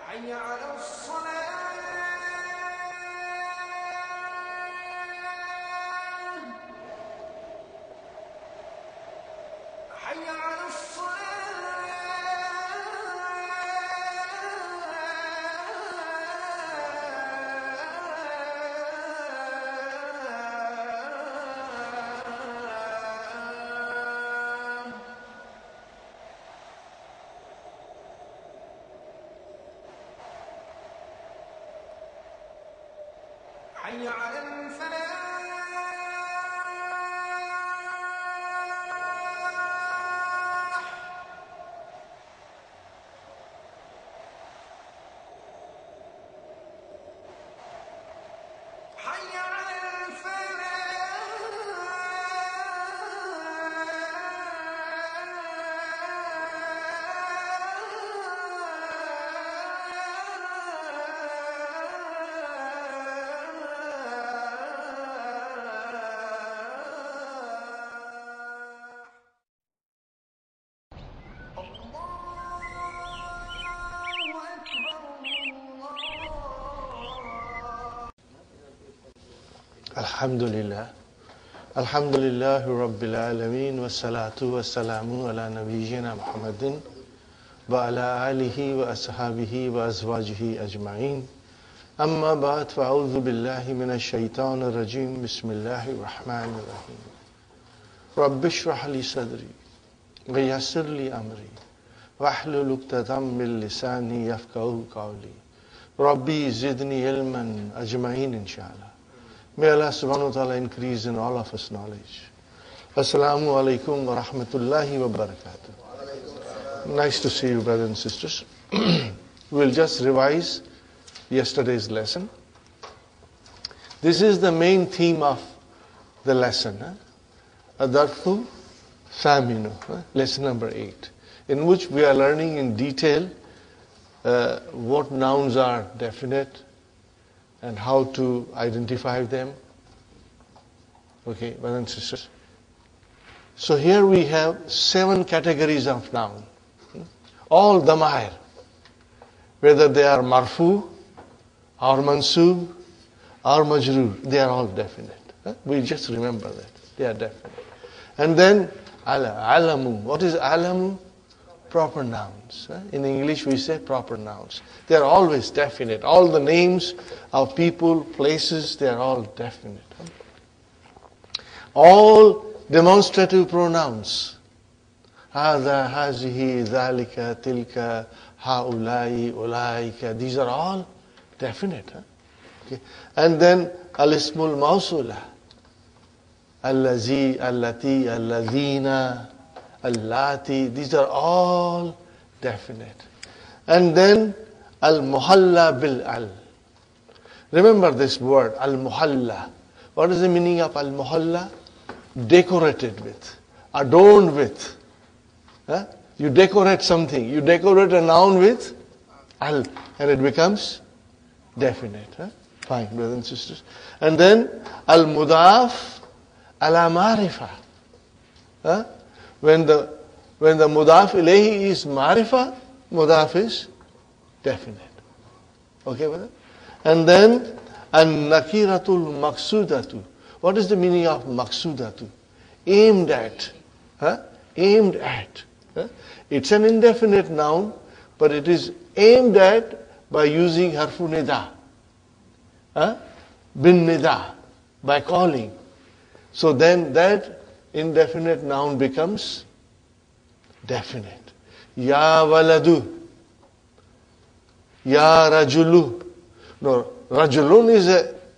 حي على الصلاة حي على حي على الفلاح حي على Alhamdulillah Rabbil Alameen wassalatu wassalamu ala nabiyyina Muhammadin wa ala alihi wa ashabihi wa azwajihi ajma'in. Amma ba'd, fa'udhu billahi minash shaitanir rajim. Bismillahir rahmanir rahim. Rabbi shrah li sadri wa yassir li amri wahlul 'uqdatam min lisani yafqahu qawli. Rabbi zidni ilman ajma'in inshallah. May Allah subhanahu wa ta'ala increase in all of us knowledge. Assalamu alaikum wa rahmatullahi wa barakatuh. Nice to see you, brothers and sisters. We'll just revise yesterday's lesson. This is the main theme of the lesson. Adarthu Saminu, lesson number 8, in which we are learning in detail what nouns are definite, and how to identify them. Okay, brothers and sisters. So here we have 7 categories of noun. All damair, whether they are marfu, or mansub, or majroor, they are all definite. We just remember that. They are definite. And then alamu. What is alamu? Proper nouns. In English we say proper nouns. They are always definite. All the names of people, places, they are all definite. All demonstrative pronouns. Hada, hazihi, dhalika, tilka, haulai, ulaika. These are all definite. Okay. And then al-ismul mawsula. Allazi, allati, alladhina, allati. These are all definite. And then al-muhalla bil-al. Remember this word, al-muhalla. What is the meaning of al-muhalla? Decorated with, adorned with. You decorate something. You decorate a noun with al, and it becomes definite. Fine, brothers and sisters. And then al-mudaf, ala marifa. Huh? When the mudaf ilayhi is marifa, mudaf is definite. Okay, brother? And then an-nakiratul maqsudatu. What is the meaning of maqsudatu? Aimed at. Huh? Aimed at. Huh? It's an indefinite noun, but it is aimed at by using harfu nida. Huh? Bin nida. By calling. So then that indefinite noun becomes definite. Ya waladu. Ya rajulu. No, rajulun is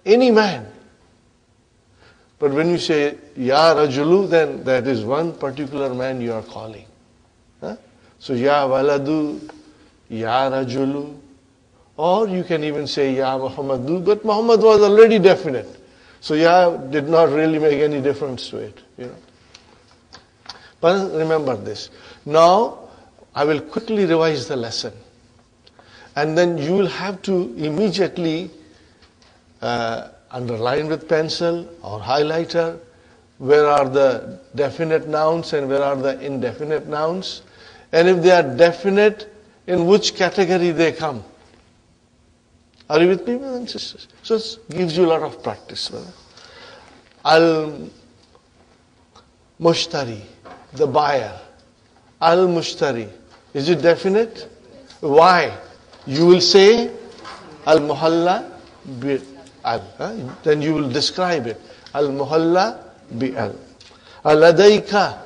any man. But when you say Ya rajulu, then that is one particular man you are calling. Huh? So Ya waladu, Ya rajulu. Or you can even say Ya Muhammadu, but Muhammad was already definite. So Ya did not really make any difference to it. You know. But remember this. Now, I will quickly revise the lesson. And then you will have to immediately underline with pencil or highlighter where are the definite nouns and where are the indefinite nouns. And if they are definite, in which category they come. Are you with me, brothers and sisters? So it gives you a lot of practice. Brother. Al-Mushtari, the buyer. Al-Mushtari. Is it definite? Why? You will say Al-Muhalla bi-al. Then you will describe it. Al-Muhalla bi-al. Al-Ladayka.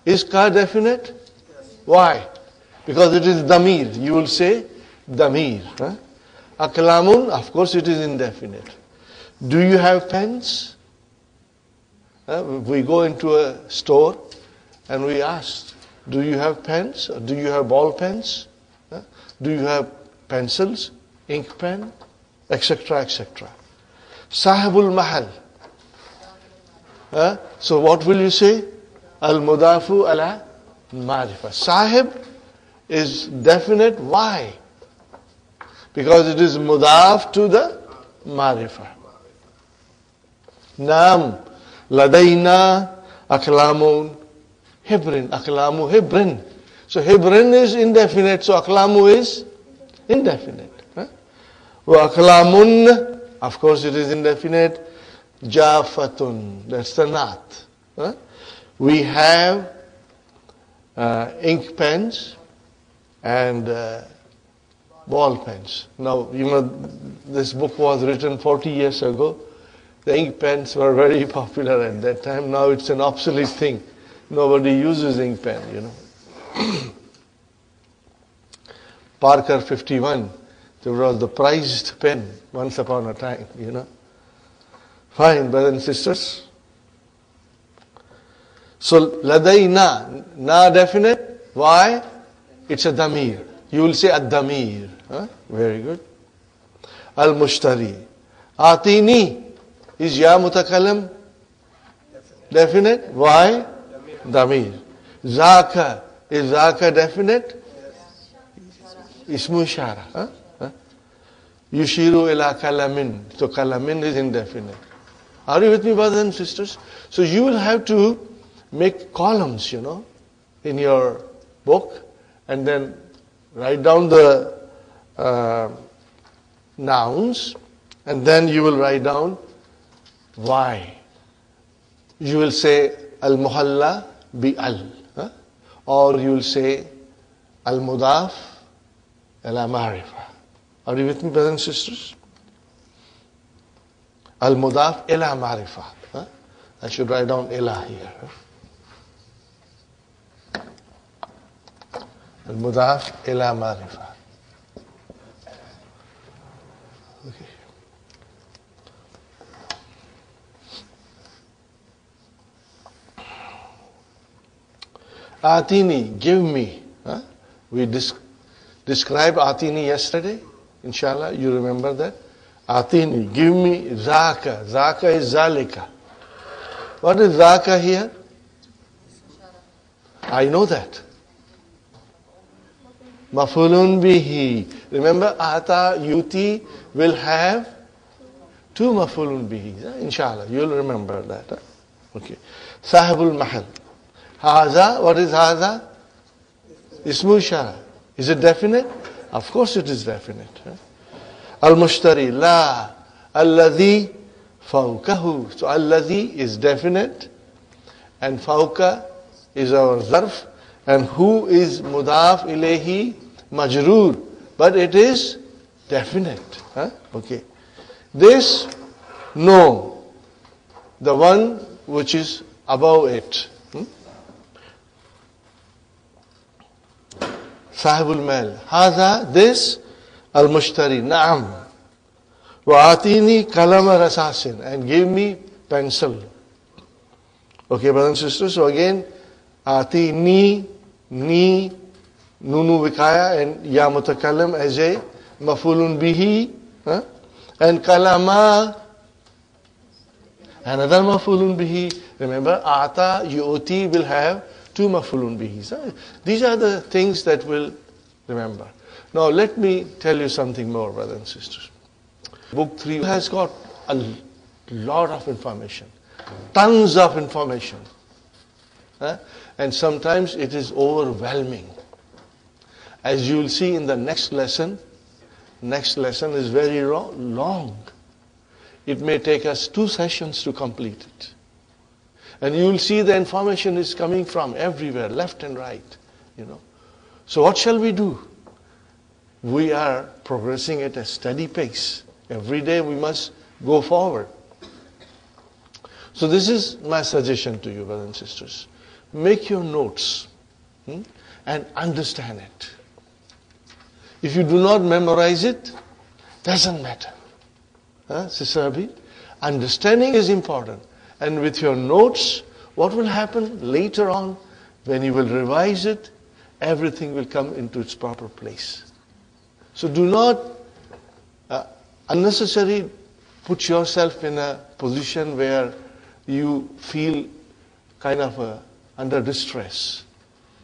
Is ka definite? Why? Because it is damir. You will say damir. Aklamun, of course it is indefinite. Do you have pens? We go into a store and we ask, do you have pens? Or do you have ball pens? Do you have pencils, ink pen, etc., etc. Sahibul mahal. So what will you say? Al-mudafu ala marifa. Sahib is definite. Why? Because it is mudaf to the marifa. Nam, ladayna, aklamun, hibrin. Aklamu, hibrin. So hibrin is indefinite, so aklamu is indefinite. Wa aklamun, of course it is indefinite. Jafatun, that's the nat. We have ink pens and ball pens. Now, you know, this book was written 40 years ago. The ink pens were very popular at that time. Now it's an obsolete thing. Nobody uses ink pen, you know. Parker 51, there was the prized pen once upon a time, you know. Fine, brothers and sisters. So, ladayna, na definite. Why? It's a damir. You will say ad-damir. Very good. Al-mushtari. Atini. Is ya mutakalam definite? Why? Damir. Zaka. Is zaka definite? Ismu ishara. Yushiru ila kalamin. So kalamin is indefinite. Are you with me, brothers and sisters? So you will have to make columns, you know, in your book and then write down the nouns and then you will write down why. You will say al-muhalla bi-al. Or you will say al-mudaf ila marifa. Are you with me, brothers and sisters? Al-mudaf ila marifa. I should write down ila here. Al-mudaf ila marifa. Okay. Atini, give me. We described Atini yesterday. Inshallah, you remember that? Atini, give me zaka. Zaka is zalika. What is zaka here? I know that. Mafulun bihi. Remember, ata, yuti will have two mafulun bihi. Inshallah, you'll remember that. Okay. Sahibul Mahal. Haza, what is Haza? Ismu Ishara. Is it definite? Of course it is definite. Al-Mushtari, La, Alladhi, Fawkahu. So Alladhi is definite and Fawka is our zarf, and who is mudaf ilayhi majroor, but it is definite. Okay. This, no, the one which is above it. Sahibul Mal. Haza, this, al-mushtari, na'am. Wa'atini kalama rasasin, and give me pencil. Okay, brothers and sisters, so again, atini, ni, nunu vikaya, and ya mutakallam as a mafulun bihi, and kalama, another mafulun bihi. Remember, ata, yu'ti will have two mafulun bihis. These are the things that we'll remember. Now let me tell you something more, brothers and sisters. Book 3 has got a lot of information, tons of information. And sometimes it is overwhelming. As you will see in the next lesson is very long. It may take us 2 sessions to complete it. And you will see the information is coming from everywhere, left and right. So what shall we do? We are progressing at a steady pace. Every day we must go forward. So this is my suggestion to you, brothers and sisters. Make your notes and understand it. If you do not memorize it, doesn't matter. Sister Abhi, understanding is important. And with your notes, what will happen later on, when you will revise it, everything will come into its proper place. So do not unnecessarily put yourself in a position where you feel kind of under distress.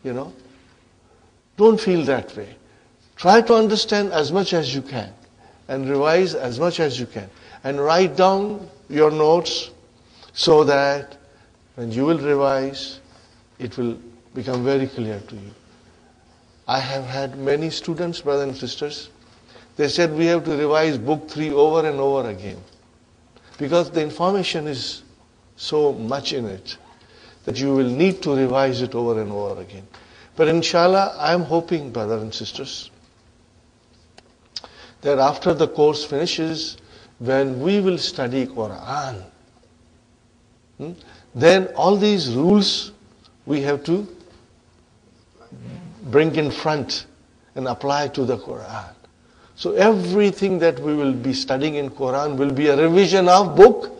Don't feel that way. Try to understand as much as you can and revise as much as you can. And write down your notes so that when you will revise, it will become very clear to you. I have had many students, brothers and sisters, they said we have to revise book 3 over and over again, because the information is so much in it that you will need to revise it over and over again. But inshallah, I am hoping, brothers and sisters, that after the course finishes, when we will study Quran, then all these rules we have to bring in front and apply to the Quran. So everything that we will be studying in Quran will be a revision of book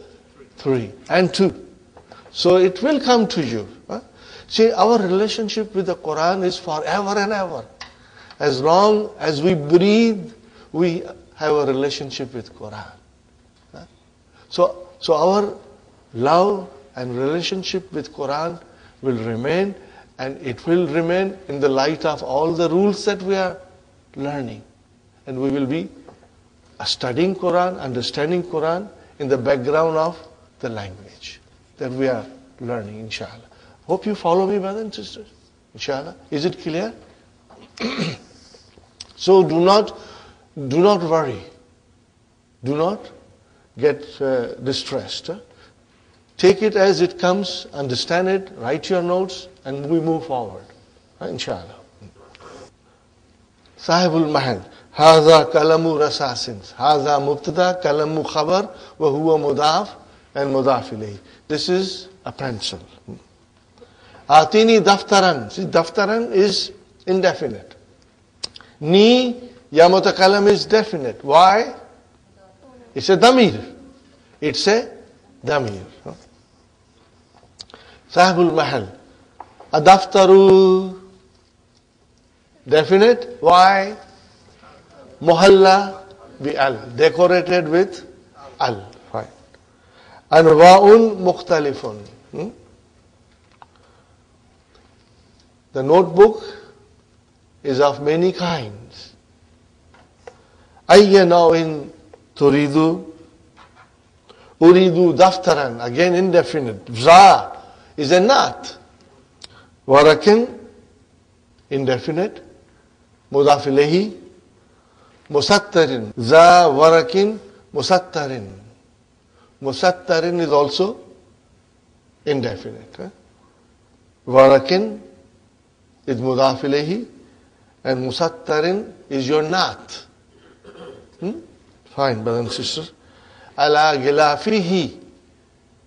3 and 2. So it will come to you. See, our relationship with the Quran is forever and ever. As long as we breathe, we have a relationship with Quran. So our love and relationship with Quran will remain, and it will remain in the light of all the rules that we are learning. And we will be studying Quran, understanding Quran in the background of the language that we are learning, inshallah. Hope you follow me, brothers and sisters. Inshallah. Is it clear? So do not worry. Do not get distressed. Take it as it comes, understand it, write your notes, and we move forward. Inshallah. Sahibul Mahal. Haza kalamu rasasin. Haza mubtada, kalamu khabar, wa huwa mudaf, and mudaf ilayhi. This is a pencil. Atini daftaran. See, daftaran is indefinite. Ni, ya mutakalam is definite. Why? It's a damir. It's a damir. Sahibul Mahal. Adaftaru. Definite. Why? Muhalla bi al. Decorated with al. Fine. Anwa'un mukhtalifun. The notebook is of many kinds. Ayya naw'in turidu. Uridu daftaran, again indefinite. Za is a not. Warakin, indefinite. Mudaf ilayhi, musattarin. Za warakin, musattarin. Musattarin is also indefinite. Warakin is mudaf ilayhi, and musattarin is your not. Fine, brothers and sisters. Ala gilafihi.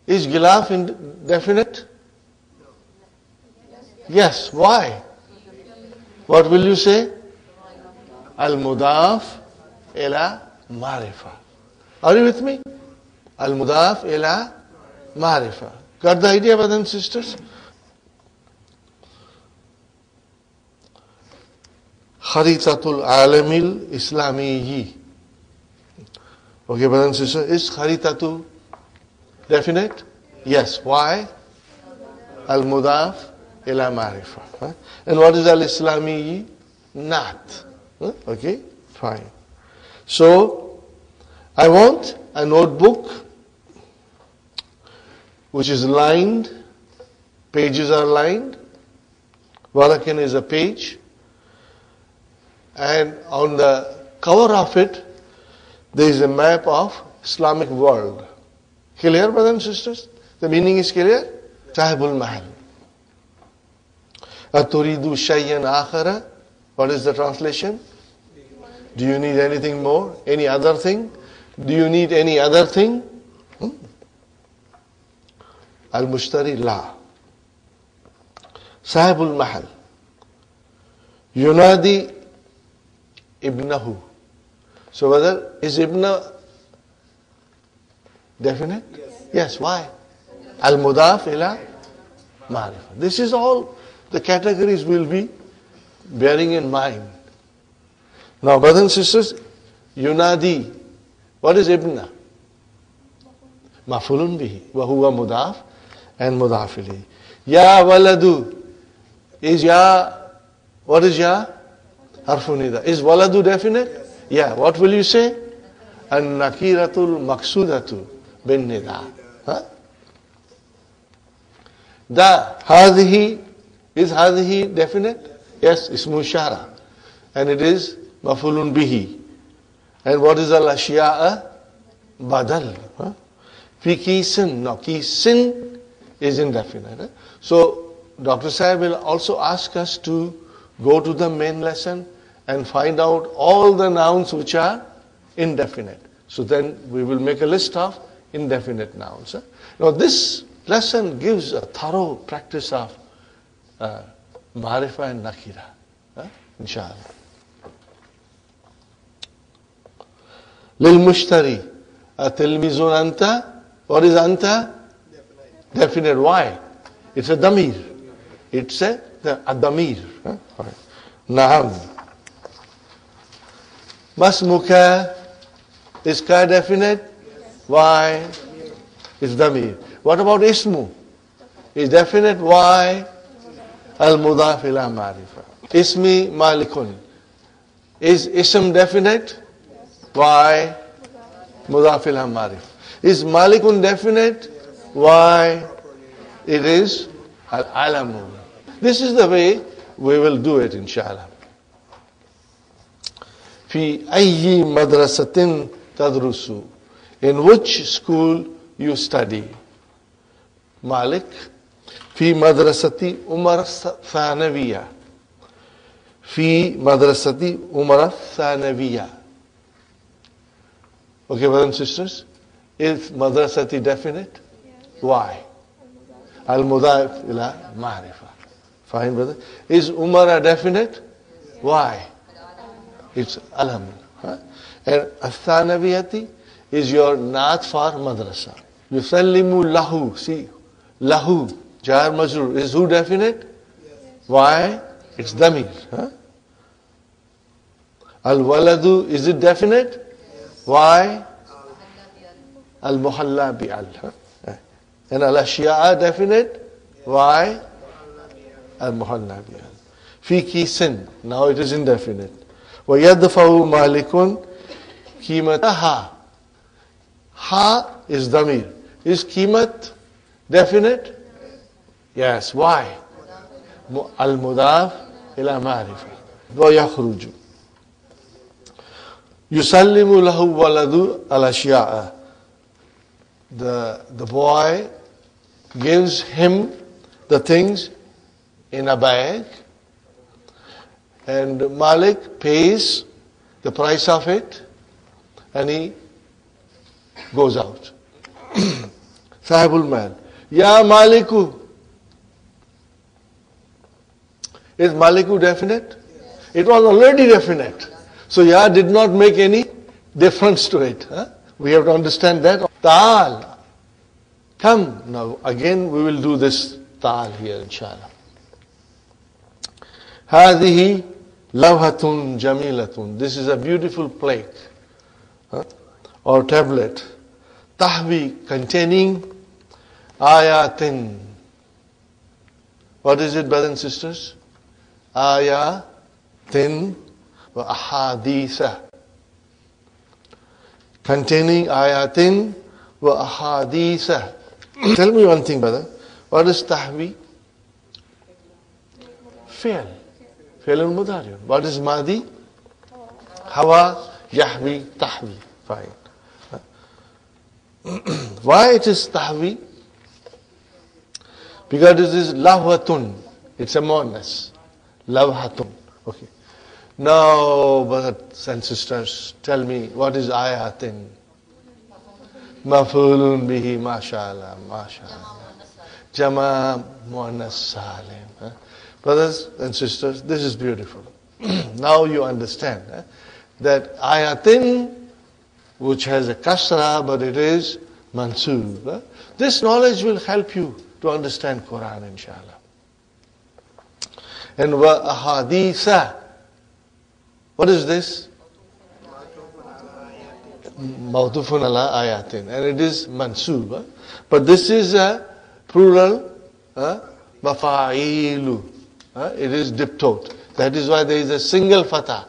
Is gilaf indefinite? Yes. Why? What will you say? Al-mudaf ila marifa. Are you with me? Al-mudaf ila marifa. Got the idea, brothers and sisters? Kharitatul alamil islamiyyi. Okay, brothers and sisters, is kharitatu definite? Yes. Why? Al-mudaf ila marifa. And what is al-islamiyyi? Not. Okay, fine. So, I want a notebook which is lined, pages are lined, warakin is a page, and on the cover of it, there is a map of Islamic world. Clear, brothers and sisters? The meaning is clear? Sahibul Mahal. Aturidu shayyan akhara. What is the translation? Do you need anything more? Any other thing? Do you need any other thing? Al-Mushtari La. Sahibul Mahal. Yunadi ibnahu. So whether is ibna definite? Yes. Why? Al-mudaf ila marifa. This is all the categories will be bearing in mind. Now, brothers and sisters, yunadi. What is ibna? Mafulun bihi. Wa huwa mudaf and mudaf ilayhi. Ya waladu. Is ya, what is ya? Harfu nida. Is waladu definite? Yeah. What will you say? An-nakiratul maqsudatu bin nida. Da. Hadhihi. Is hadhihi definite? Yes. Ismu ishara. And it is mafulun bihi. And what is al-ashya'a? Badal. Fi kisin. No, kisin is indefinite. So, Dr. Sahib will also ask us to go to the main lesson and find out all the nouns which are indefinite. So then we will make a list of indefinite nouns. Now this lesson gives a thorough practice of Marifa and Nakira. Inshallah. Lil Mushtari. Tilmizun anta. What is anta? Definite. Why? It's a damir. It's a damir. Naam. Masmuka. Is ka definite? Why? It's damir. What about ismu? Is definite? Why? Al-mudaf ila marifa. Ismi malikun. Is ism definite? Why? Mudaf ila marif. Is malikun definite? Why? It is al-alamun. This is the way we will do it, inshallah. Fi ayyi madrasatin tadrusu. In which school you study? Malik. Fi madrasati Umar Thanawiya. Fi madrasati Umar Thanawiya. Okay, brothers and sisters? Is madrasati definite? Why? Al-mudaf ila ma'rifa. Fine, brother. Is Umar definite? Why? It's alam. And al-thanawiyati is your naat for madrasa. Yusallimu lahu. See, lahu, jar majrur. Is who definite? Why? It's damir. Al-waladu, is it definite? Why? Al-muhalla bi-al. And al-ashya'a definite? Why? Al-muhalla bi-al. Fi kisin. Now it is indefinite. وَيَدْفَعُ مَالِكٌ قِيمَتَهَا. Ha is damir. Is qimat definite? Yes. Why? Al-mudaf ila ma'rifa. Wa yakhruju. Yusallimu lahu waladu al-ashya'a. The boy gives him the things in a bag, and Malik pays the price of it, and he goes out. Sahibul man, Ya Maliku. Is Maliku definite? It was already definite. So Ya did not make any difference to it. Huh? We have to understand that. Ta'al. Come. Now again we will do this ta'al here, inshallah. هذه لوحة جميلة. This is a beautiful plate, or tablet. Tahwi, containing ayatin. What is it, brothers and sisters? Ayatin wa ahaditha. Containing ayatin wa ahaditha. Tell me one thing, brother. What is tahwi? Fi'l. Fi'l al-mudari. What is madi? Hawa, yahwi, tahwi. Fine. Why it is tahwi? Because it is lahwatun. It's a muannas. Lawhatun. Okay. Now, brothers and sisters, tell me, what is ayatin? Maf'ulun bihi, mashallah, mashallah. Jama muannas salim. Brothers and sisters, this is beautiful. Now you understand that ayatin, which has a kasra, but it is mansoob. This knowledge will help you to understand Quran, inshallah. And wa ahaditha. What is this? Mawtufun ala ayatin. And it is mansoob. But this is a plural, mafa'ilu. It is diptote. That is why there is a single fatah.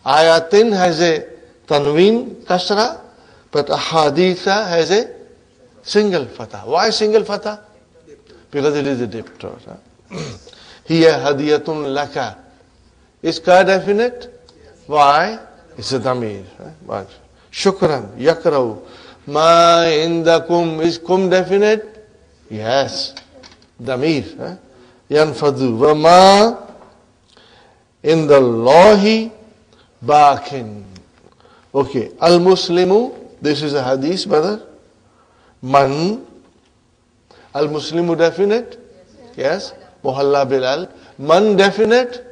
Ayatin has a tanween kasra, but ahaditha has a single fatah. Why single fatah? Because it is a diptote. Hiya hadiyatun laka. Is ka definite? Why? It's a damir. What? Shukran, yakrau. Ma indakum. Is kum definite? Yes. Damir. Yanfadu. Wa ma indallahi bakin. Okay. Al-Muslimu. This is a hadith, brother. Man. Al-Muslimu definite? Yes. Muhalla Bilal. Man definite?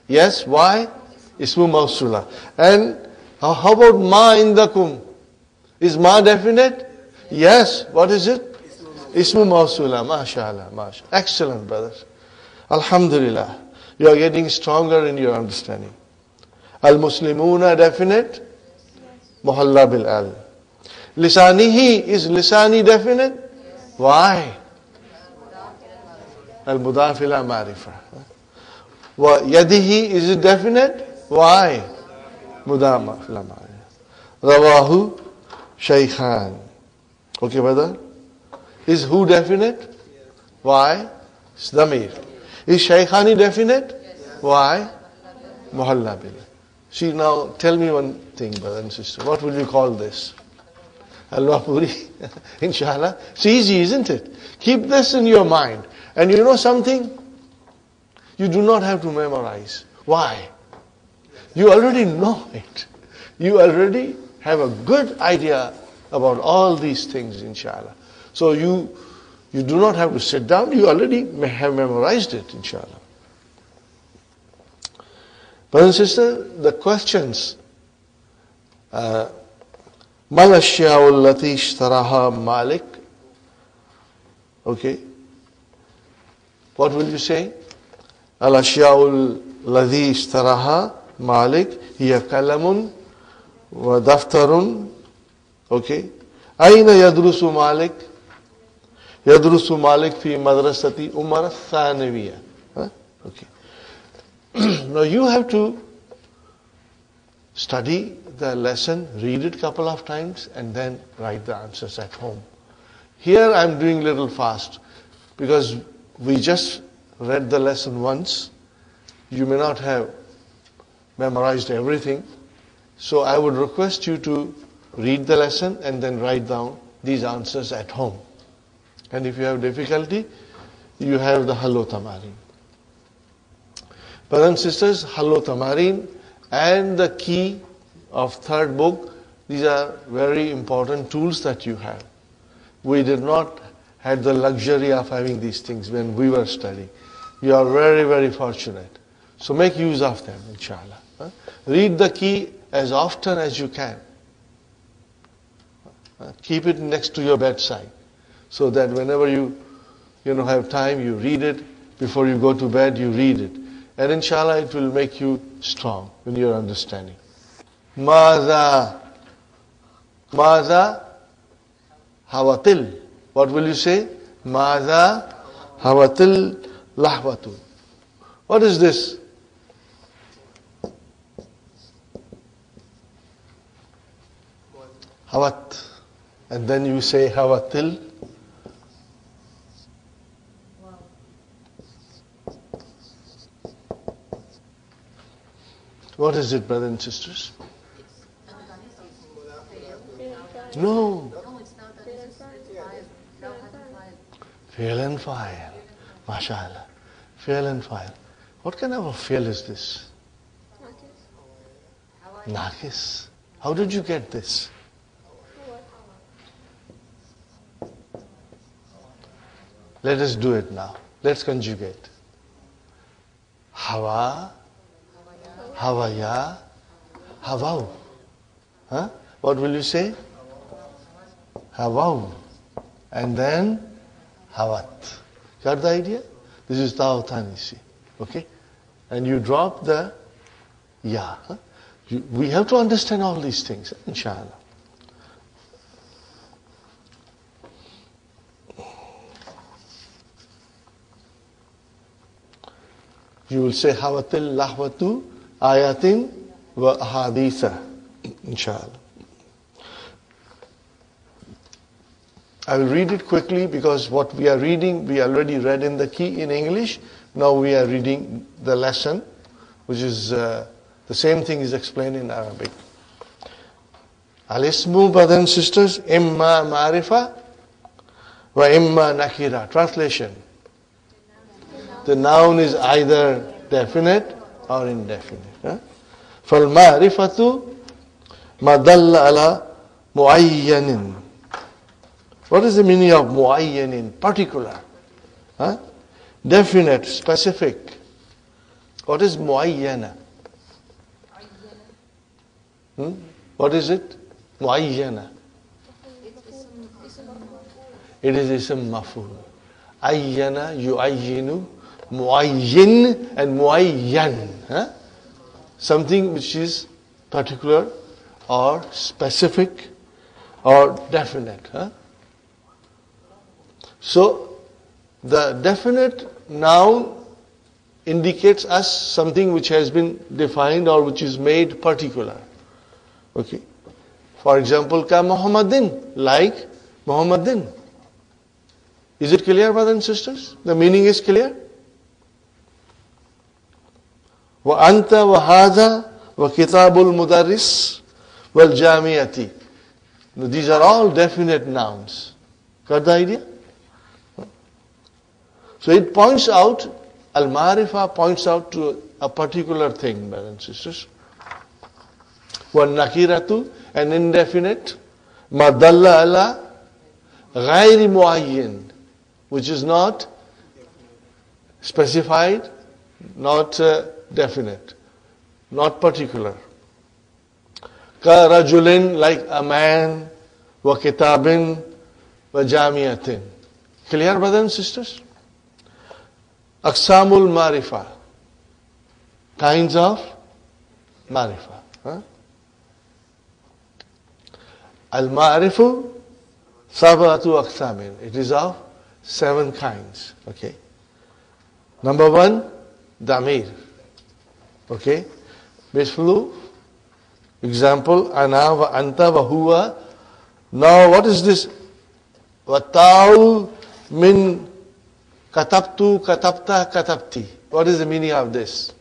Yes. Why? Ismu Mawsula. And how about ma indakum? Is ma definite? Yes. What is it? Ismu Mawsula. MashaAllah. MashaAllah. Excellent, brothers. Alhamdulillah. You are getting stronger in your understanding. Al-Muslimuna definite? Muhalla Bilal. Lisanihi. Is lisani definite? Why? Al-mudaf ila ma'rifa. Wa yadihi, is it definite? Why? Mudaf ila ma'rifa. Rawahu shaykhan. Okay, brother? Is who definite? Why? It's damir. Is shaykhani definite? Why? Muhalla bil. See, now tell me one thing, brother and sister. What would we call this? Halwa puri. Inshallah. It's easy, isn't it? Keep this in your mind. And you know something? You do not have to memorize. Why? You already know it. You already have a good idea about all these things, inshallah. So you do not have to sit down. You already have memorized it, inshallah. Brothers and sisters, the questions. Mal ashya'u allati ishtaraha Malik. Okay. What will you say? Al ashya'u alladhi ishtaraha Malik hiya kalamun wa daftarun. Okay. Aina yadrusu Malik? Yadrusu Malik fi madrasati Umar al-Thanawiyya. Okay. Now you have to study the lesson, read it a couple of times, and then write the answers at home. Here I'm doing a little fast because we just read the lesson once. You may not have memorized everything. So I would request you to read the lesson and then write down these answers at home. And if you have difficulty, you have the Hallo Tamarin. Brothers and sisters, Hallo Tamarin and the key of third book, these are very important tools that you have. We did not have the luxury of having these things when we were studying. You are very, very fortunate. So make use of them, inshallah. Read the key as often as you can. Keep it next to your bedside so that whenever you have time, you read it. Before you go to bed, you read it. And inshallah, it will make you strong in your understanding. Maza hawatil. What will you say? Maza hawatil lahwatu. What is this? Hawat. And then you say hawatil. What is it, brothers and sisters? No. Fail and file. MashaAllah. Fail and file. What kind of a fail is this? Nakis. How did you get this? Let us do it now. Let's conjugate. Hawa, hawaya, hawau. What will you say? Hawau. And then hawat. Got the idea? This is ta'utanisi. Okay? And you drop the ya. We have to understand all these things, inshallah. You will say hawatil lahwatu ayatin wa ahaditha, inshallah. I will read it quickly because what we are reading, we already read in the key in English. Now we are reading the lesson, which is the same thing is explained in Arabic. Al-ismu, brothers and sisters, imma ma'rifa wa imma nakira. Translation. The noun is either definite or indefinite. فَالْمَعْرِفَةُ مَا دَلَّ عَلَى مُعَيَّنٍ. What is the meaning of mu'ayyanin? Particular. Definite, specific. What is mu'ayyana? What is it? Mu'ayyana. It is ism maf'ul. Ayyana, yu'ayyinu, mu'ayyin and mu'ayyan. Something which is particular or specific or definite. So, the definite noun indicates us something which has been defined or which is made particular. Okay. For example, ka Muhammadin, like Muhammadin. Is it clear, brothers and sisters? The meaning is clear? Wa anta wa hadha wa kitabul mudarris wal jami'ati. These are all definite nouns. Got the idea? So it points out, al-ma'rifa points out to a particular thing, brothers and sisters. One nakiratu, an indefinite, ma dalla ala ghairi muayyin, which is not specified, not definite, not particular. Ka rajulin, like a man, wa kitabin, wa jamiatin. Clear, brothers and sisters? Aqsamul marifa, kinds of marifa. Al-ma'rifu sab'atu aqsamin. It is of 7 kinds. Okay. Number 1, damir. Okay. Mislu Example, ana wa anta wa huwa. Now what is this? Wata'u min katabtu, katabta, katabti. What is the meaning of this?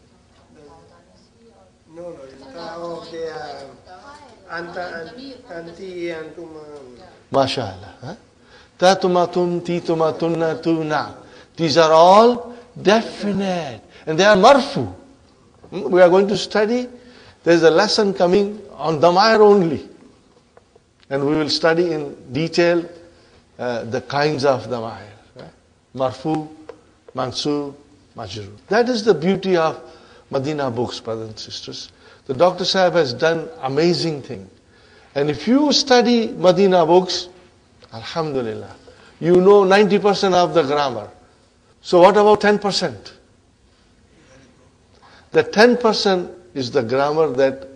No, okay. Anta, anti, antuma. MashaAllah. Huh? Tatumatum, titumatunna, tuna. These are all definite. And they are marfu. We are going to study. There is a lesson coming on Damair only. And we will study in detail the kinds of Damair. Right? Marfu, mansub, majrur. That is the beauty of Madina books, brothers and sisters. The Dr. Sahib has done amazing thing. And if you study Madina books, alhamdulillah, you know 90% of the grammar. So what about 10%? The 10% is the grammar that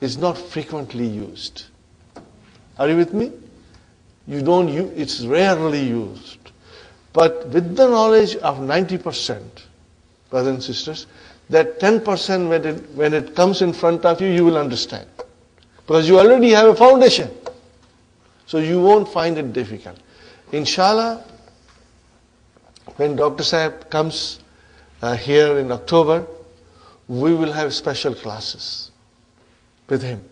is not frequently used. Are you with me? You don't use, it's rarely used. But with the knowledge of 90%, brothers and sisters, that 10% when it comes in front of you, you will understand. Because you already have a foundation. So you won't find it difficult. Inshallah, when Dr. Sahib comes here in October, we will have special classes with him.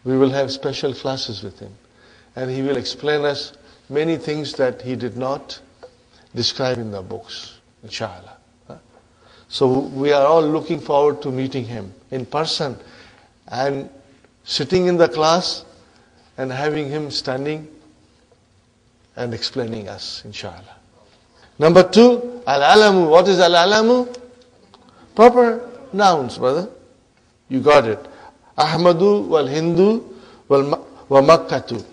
We will have special classes with him. And he will explain us many things that he did not describe in the books, inshallah. So we are all looking forward to meeting him in person and sitting in the class and having him standing and explaining us, inshallah. Number 2, al-alamu. What is al-alamu? Proper nouns, brother. You got it. Ahmadu wal Hindu wa Makkatu.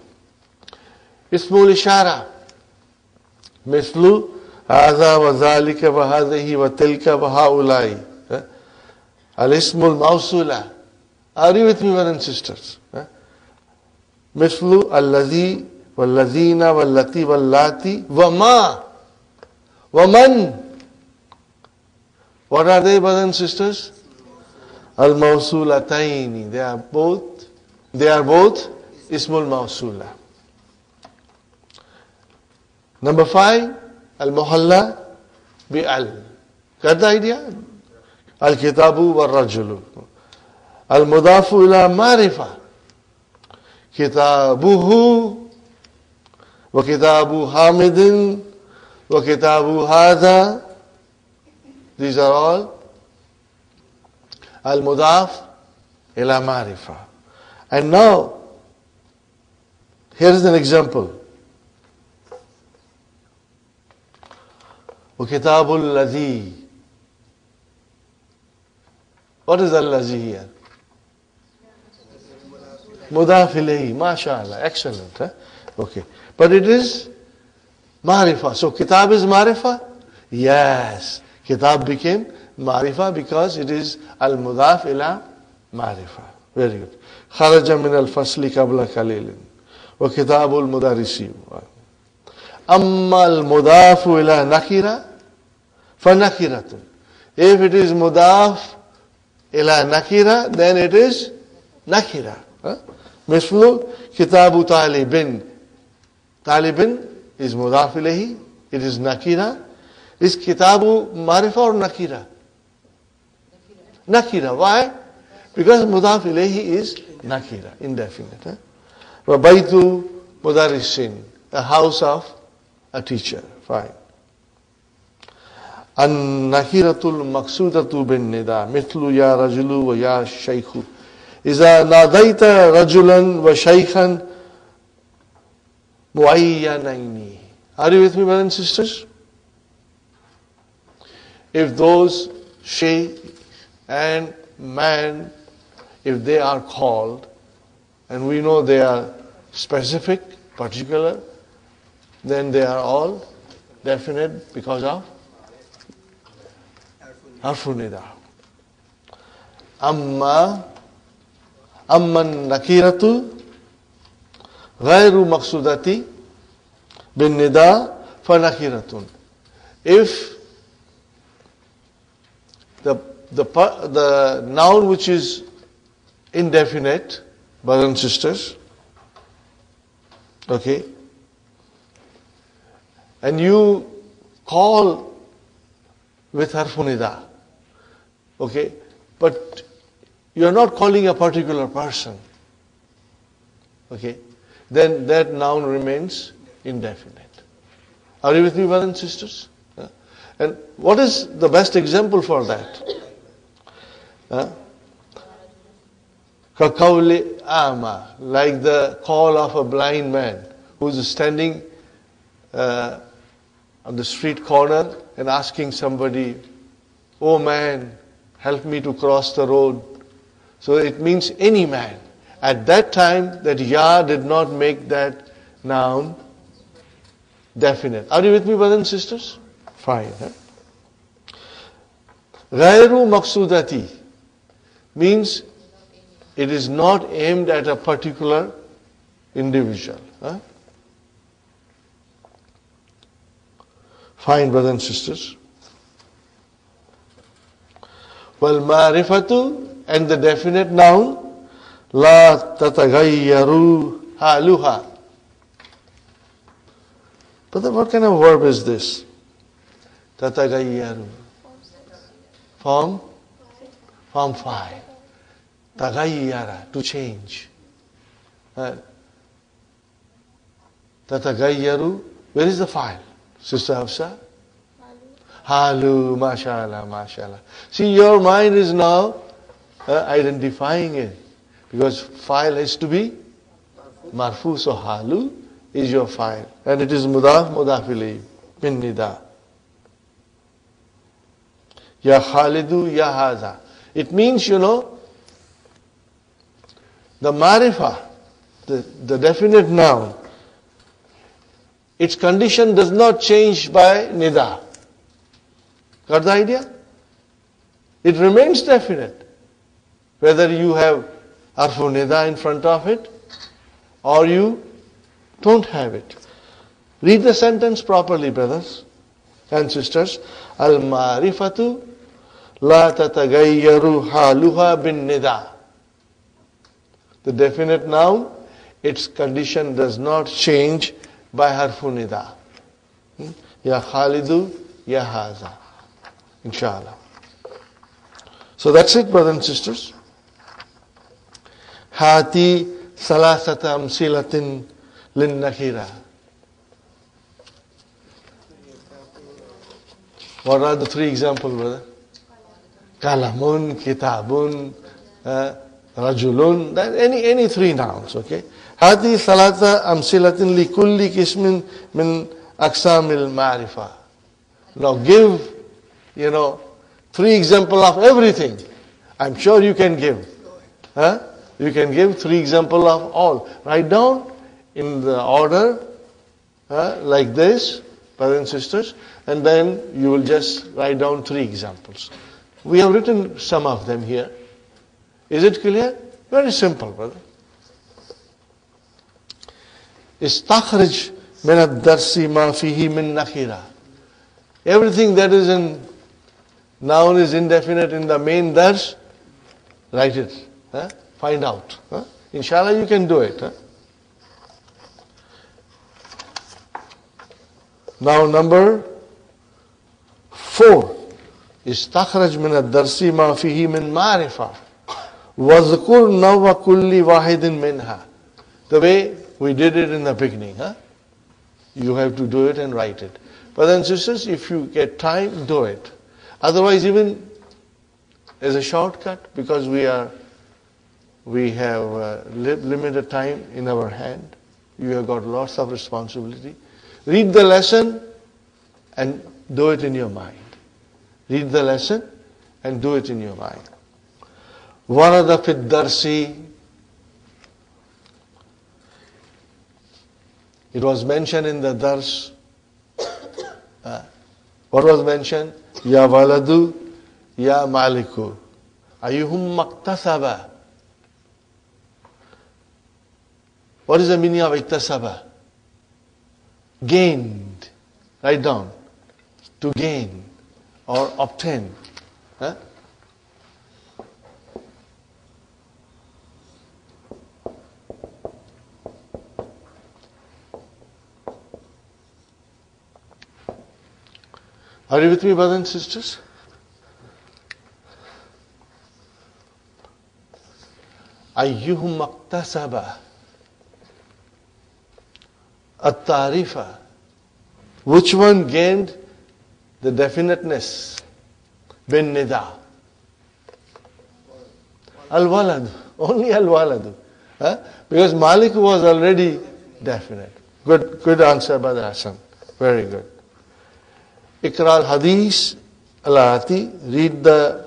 Ismul ishara. Mislu hadha wa zalika wa hadhihi wa tilka wa haulai. Al-ismul mawsula. Are you with me, brothers and sisters? Mislu al-ladhi wal-ladhina wal-lati wal-lati wa ma. Wa man. What are they, brothers and sisters? Al-mawsulataini. They are both ismul mawsula. Number 5, al-muhalla bi-al. Got the idea? Al-kitabu wal-rajulu. Al-mudafu ila marifa. Kitabuhu wa kitabu hamidin wa kitabu hadha. These are all al-mudaf ila marifa. And now, here is an example. وَكِتَابُ الَّذِي. What is al-lazi here? Mudaf ilayhi. MashaAllah. Excellent. Huh? Okay. But it is marifa. So kitab is marifa? Yes. Kitab became marifa because it is al-mudaf ila marifa. Very good. Kharaja min al-fasli qabla qalilin. Wa kitabul mudarrisi. Amma al-mudafu ila nakira fa nakiratun. If it is mudaf ila nakira, then it is nakira. Mislu kitabu talibin. Talibin is mudaf ilayhi. It is nakira. Is kitabu marifa or nakira? Nakira. Why? Because mudaf ilayhi is nakira, indefinite. Wa baytu mudarrisin, a house of a teacher. Fine. An-nakiratul maqsudatu bin nida, mithlu ya rajulu wa ya shaykhu. Iza nadaita rajulan wa shaykhan muayyanaini. Are you with me, brothers and sisters? If those shaykh and man, if they are called, and we know they are specific, particular, then they are all definite because of harfun nida. Amman nakiratu ghayru maqsudati bin nida fa nakiratun. If the noun which is indefinite, brothers and sisters, okay, and you call with harfu nida, okay, but you are not calling a particular person, okay, then that noun remains indefinite. Are you with me, brothers and sisters? And what is the best example for that? Kakawli ama, like the call of a blind man who is standing on the street corner and asking somebody, "Oh man, help me to cross the road." So it means any man. At that time, that ya did not make that noun definite. Are you with me, brothers and sisters? Fine. Ghairu maqsudati means it is not aimed at a particular individual. Fine, brothers and sisters. Wal ma'rifatu, and the definite noun, la tatagayyaru haluha. But what kind of verb is this? Tatagayyaru. Form 5. Tagayyara, to change. Tatagayyaru, where is the file? Sister Hafsa? Halu, mashallah, mashallah. See, your mind is now identifying it. Because file has to be marfu, so halu is your file. And it is mudaf, mudaf ilayhi, min nida. Ya Khalidu, ya Haza. It means, the marifa, the definite noun, its condition does not change by nida. Got the idea? It remains definite. Whether you have harfu nida in front of it or you don't have it. Read the sentence properly, brothers and sisters. Al-ma'rifatu la tatagayyaru haluha bin nida. The definite noun, its condition does not change by harfu nida. Ya Khalidu, ya Haza. Inshallah. So that's it, brothers and sisters. Hati salasata amsilatin lin nakira. What are the 3 examples, brother? Kalamun, kitabun, rajulun, any 3 nouns, okay? Hati salata amsilatin li kulli kismin min aksamil ma'rifa. Now give, 3 examples of everything. I'm sure you can give. You can give 3 examples of all. Write down in the order like this, brothers and sisters, and then you will just write down 3 examples. We have written some of them here. Is it clear? Very simple, brother. Istakhrij min ad-darsi ma fihi min nakhira. Everything that is in noun is indefinite in the main dars, write it. Find out. Inshallah you can do it. Now number 4. Istakhraj min ad-darsi ma fihi min ma'rifa. Wazkur nawwa kulli wahidin minha. The way we did it in the beginning. You have to do it and write it. Brothers and sisters, if you get time, do it. Otherwise, even as a shortcut, because we have limited time in our hand, you have got lots of responsibility. Read the lesson and do it in your mind. Read the lesson and do it in your mind. Warada fid darsi. It was mentioned in the dars. What was mentioned? Ya waladu, ya maliku. Ayuhum maktasaba. What is the meaning of iktasaba? Gained. Write down. To gain or obtain. Are you with me, brothers and sisters? أيهم اكتسب التعريف. Which one gained the definiteness? Bin Nida. Al-Walad. Only Al-Walad. Huh? Because Malik was already definite. Good answer, Brother Hassan. Very good. Ikra al-Hadith al-Ati. Read the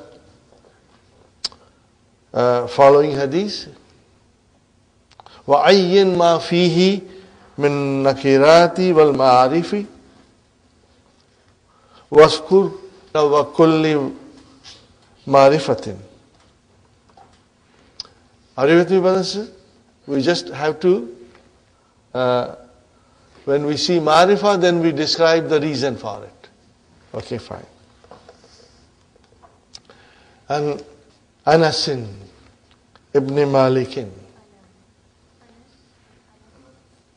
following hadith. وَعَيِّن مَا فِيهِ مِن نَكِرَاتِ وَالْمَعَارِفِ وَاذْكُرْ وَكُلِّ مَعْرِفَةٍ. Are you with me, brothers? We just have to, when we see ma'rifah, then we describe the reason for it. Okay, fine. And Anasin ibn Malikin.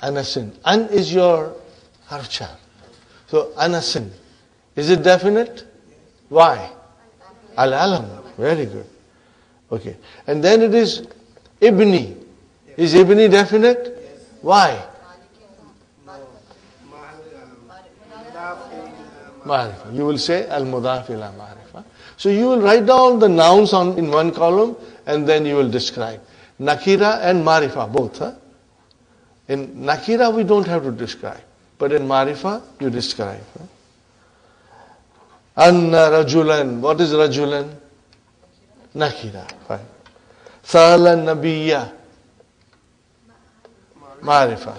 Anasin. An is your harfchar. So Anasin. Is it definite? Why? Al-alam. Very good. Okay. And then it is Ibni. Is Ibni definite? Why? Ma'rifa. You will say al-mudaf ila ma'rifa. So you will write down the nouns in one column and then you will describe. Nakira and Ma'rifa, both. Huh? In Nakira we don't have to describe. But in Ma'rifa you describe. Huh? Anna Rajulan. What is Rajulan? Nakira. Fine. Sala Nabiyya. Ma'rifa.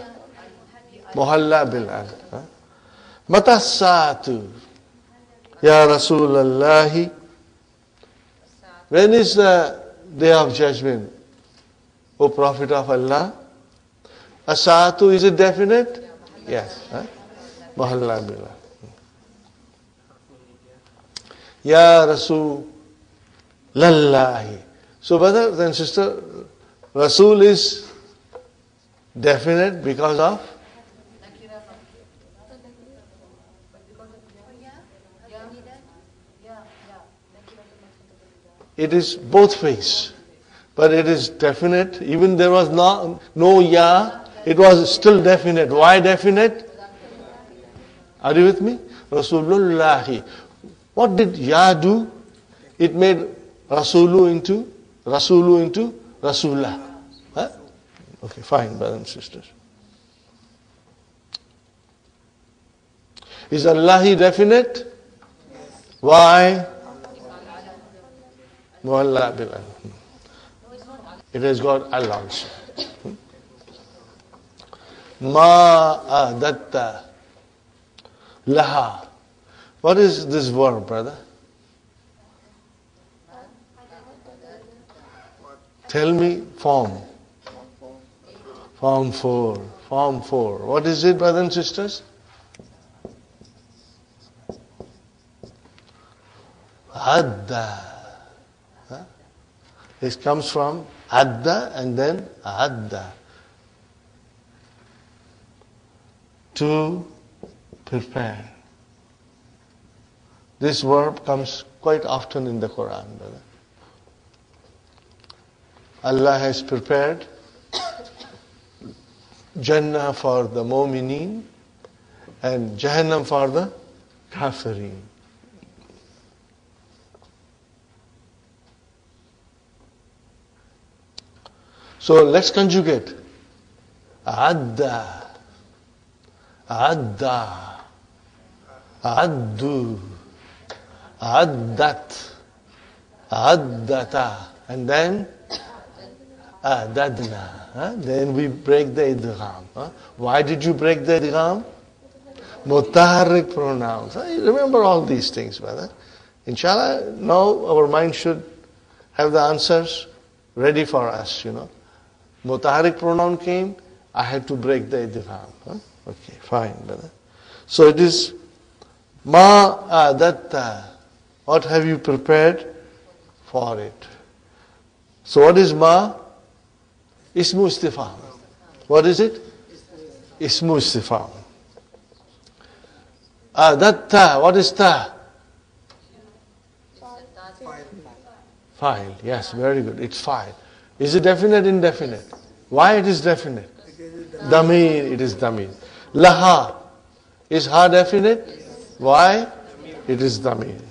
Muhalla bil al. Mata Sa'atu. Ya Rasulallahi. When is the day of judgment? O Prophet of Allah. Asa'atu, is it definite? Yes. Muhalla bil al. Ya Rasulallahi. So brothers and sisters, Rasul is definite because of it is both ways. But it is definite. Even there was no ya, it was still definite. Why definite? Are you with me? Rasulullahi. What did ya do? It made Rasulu into Rasulullah. Huh? Okay, fine, brothers and sisters. Is Allahi definite? Why? Mualla bil al. It has got al also. Ma adatta laha. What is this verb, brother? Tell me form. Form 4. Form 4. What is it, brothers and sisters? Adda. Huh? This comes from adda and then adda. To prepare. This verb comes quite often in the Quran, brother. Allah has prepared Jannah for the Mu'mineen and Jahannam for the Kafirin. So let's conjugate. Adda, adda, addu, addat, addata, and then adadna. Then we break the idgham. Why did you break the idgham? Mutaharrik pronouns. Remember all these things, brother. Inshallah, now our mind should have the answers ready for us, Mutaharrik pronoun came, I had to break the idgham. Okay, fine, brother. So it is ma adatta. What have you prepared for it? So what is ma? Ismu istifham. What is it? Ismu istifham. Adatta. What is ta? Fa'il. Yes, very good. It's fa'il. Is it definite, indefinite? Why it is definite? Damir, it is damir. Laha. Is ha definite? Why? It is damir.